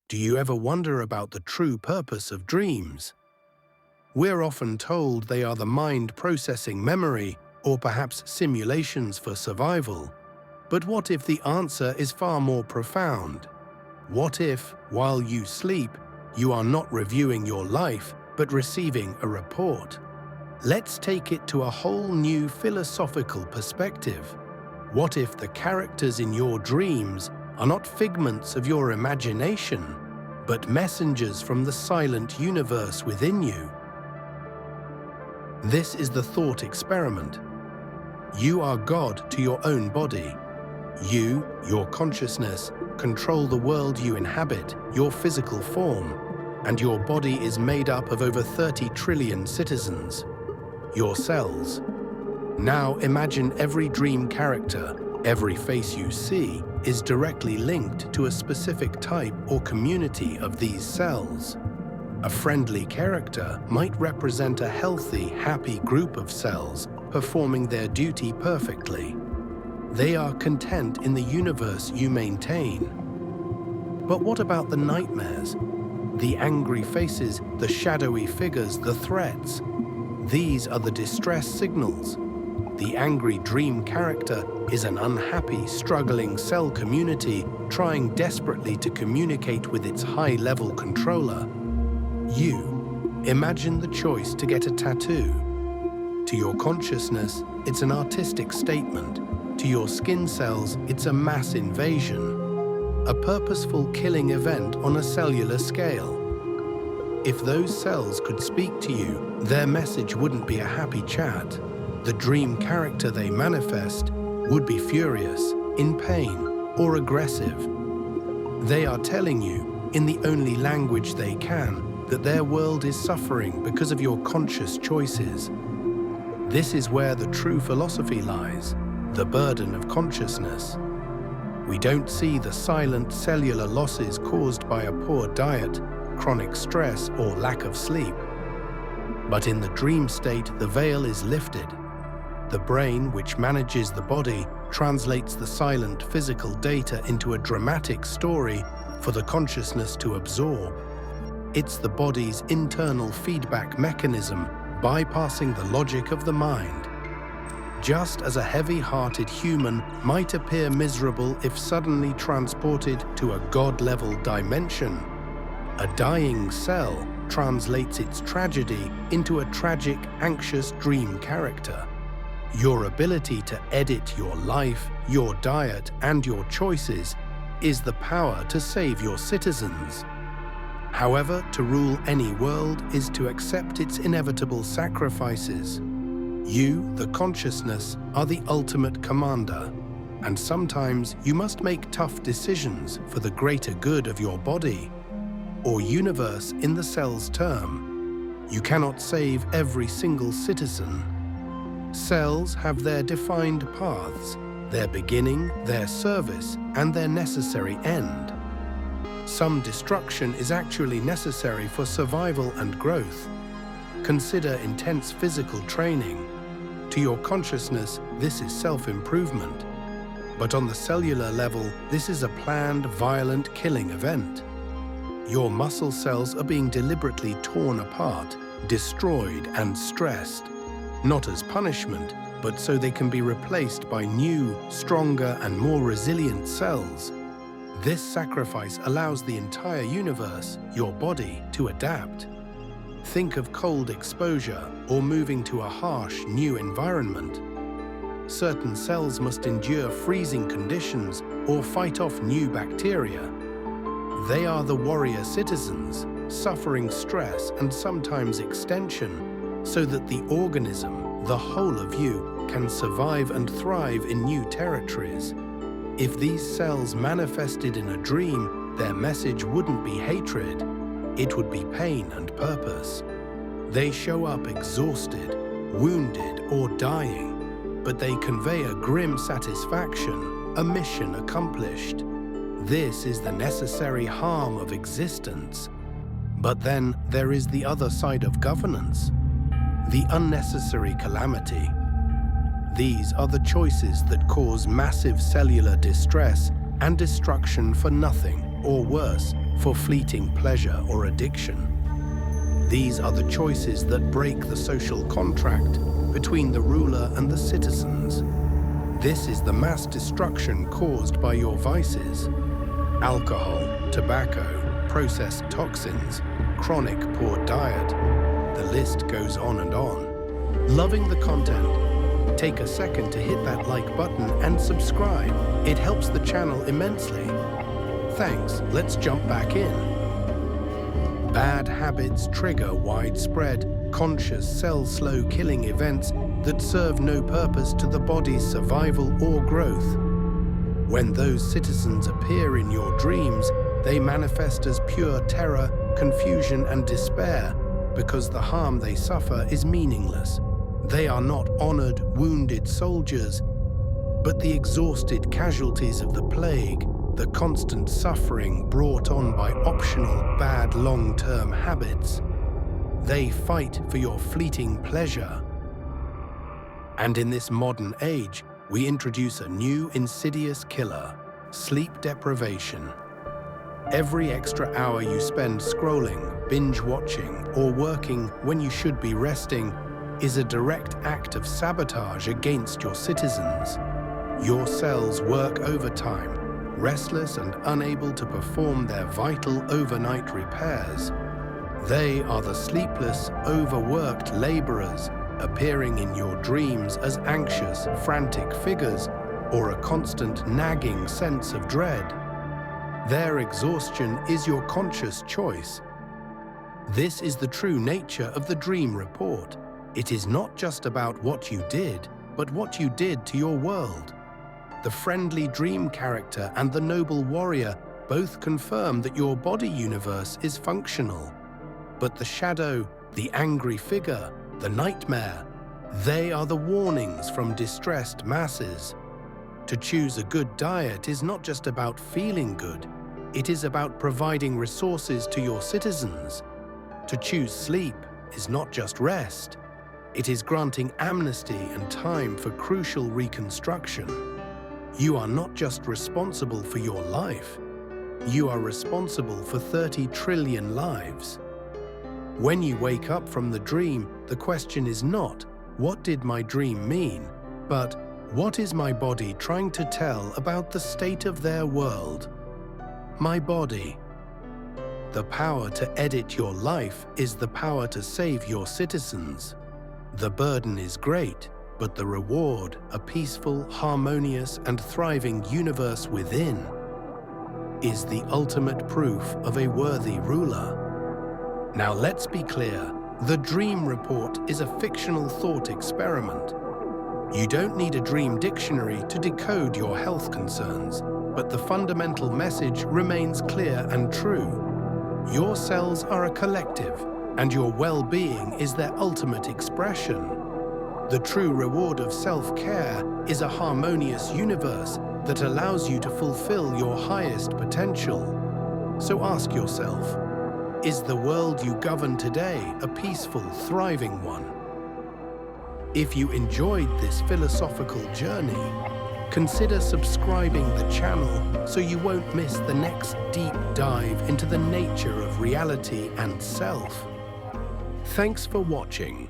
Do you ever wonder about the true purpose of dreams? We're often told they are the mind processing memory or perhaps simulations for survival. But what if the answer is far more profound? What if, while you sleep, you are not reviewing your life but receiving a report? Let's take it to a whole new philosophical perspective. What if the characters in your dreams are not figments of your imagination, but messengers from the silent universe within you? This is the thought experiment. You are God to your own body. You, your consciousness, control the world you inhabit, your physical form, and your body is made up of over 30 trillion citizens, your cells. Now imagine every dream character, every face you see, is directly linked to a specific type or community of these cells. A friendly character might represent a healthy, happy group of cells performing their duty perfectly. They are content in the universe you maintain. But what about the nightmares? The angry faces, the shadowy figures, the threats? These are the distress signals. The angry dream character is an unhappy, struggling cell community trying desperately to communicate with its high-level controller. You, imagine the choice to get a tattoo. To your consciousness, it's an artistic statement. To your skin cells, it's a mass invasion, a purposeful killing event on a cellular scale. If those cells could speak to you, their message wouldn't be a happy chat. The dream character they manifest would be furious, in pain, or aggressive. They are telling you, in the only language they can, that their world is suffering because of your conscious choices. This is where the true philosophy lies, the burden of consciousness. We don't see the silent cellular losses caused by a poor diet, chronic stress, or lack of sleep. But in the dream state, the veil is lifted. The brain, which manages the body, translates the silent physical data into a dramatic story for the consciousness to absorb. It's the body's internal feedback mechanism bypassing the logic of the mind. Just as a heavy-hearted human might appear miserable if suddenly transported to a God-level dimension, a dying cell translates its tragedy into a tragic, anxious dream character. Your ability to edit your life, your diet, and your choices is the power to save your citizens. However, to rule any world is to accept its inevitable sacrifices. You, the consciousness, are the ultimate commander, and sometimes you must make tough decisions for the greater good of your body, or universe in the cell's term. You cannot save every single citizen. Cells have their defined paths, their beginning, their service, and their necessary end. Some destruction is actually necessary for survival and growth. Consider intense physical training. To your consciousness, this is self-improvement. But on the cellular level, this is a planned, violent killing event. Your muscle cells are being deliberately torn apart, destroyed, and stressed. Not as punishment, but so they can be replaced by new, stronger, and more resilient cells. This sacrifice allows the entire universe, your body, to adapt. Think of cold exposure or moving to a harsh, new environment. Certain cells must endure freezing conditions or fight off new bacteria. They are the warrior citizens, suffering stress and sometimes extension, so that the organism, the whole of you, can survive and thrive in new territories. If these cells manifested in a dream, their message wouldn't be hatred, it would be pain and purpose. They show up exhausted, wounded, or dying, but they convey a grim satisfaction, a mission accomplished. This is the necessary harm of existence. But then there is the other side of governance, the unnecessary calamity. These are the choices that cause massive cellular distress and destruction for nothing, or worse, for fleeting pleasure or addiction. These are the choices that break the social contract between the ruler and the citizens. This is the mass destruction caused by your vices: alcohol, tobacco, processed toxins, chronic poor diet. The list goes on and on. Loving the content? Take a second to hit that like button and subscribe. It helps the channel immensely. Thanks, let's jump back in. Bad habits trigger widespread, conscious cell-slow killing events that serve no purpose to the body's survival or growth. When those citizens appear in your dreams, they manifest as pure terror, confusion, and despair because the harm they suffer is meaningless. They are not honored, wounded soldiers, but the exhausted casualties of the plague, the constant suffering brought on by optional, bad long-term habits. They fight for your fleeting pleasure. And in this modern age, we introduce a new insidious killer: sleep deprivation. Every extra hour you spend scrolling, binge-watching, or working when you should be resting is a direct act of sabotage against your citizens. Your cells work overtime, restless and unable to perform their vital overnight repairs. They are the sleepless, overworked laborers, appearing in your dreams as anxious, frantic figures or a constant nagging sense of dread. Their exhaustion is your conscious choice. This is the true nature of the dream report. It is not just about what you did, but what you did to your world. The friendly dream character and the noble warrior both confirm that your body universe is functional. But the shadow, the angry figure, the nightmare, they are the warnings from distressed masses. To choose a good diet is not just about feeling good, it is about providing resources to your citizens. To choose sleep is not just rest, it is granting amnesty and time for crucial reconstruction. You are not just responsible for your life, you are responsible for 30 trillion lives. When you wake up from the dream, the question is not, what did my dream mean? But, what is my body trying to tell about the state of their world? My body. The power to edit your life is the power to save your citizens. The burden is great, but the reward, a peaceful, harmonious, and thriving universe within, is the ultimate proof of a worthy ruler. Now let's be clear, the dream report is a fictional thought experiment. You don't need a dream dictionary to decode your health concerns, but the fundamental message remains clear and true. Your cells are a collective, and your well-being is their ultimate expression. The true reward of self-care is a harmonious universe that allows you to fulfill your highest potential. So ask yourself, is the world you govern today a peaceful, thriving one? If you enjoyed this philosophical journey, consider subscribing the channel so you won't miss the next deep dive into the nature of reality and self. Thanks for watching.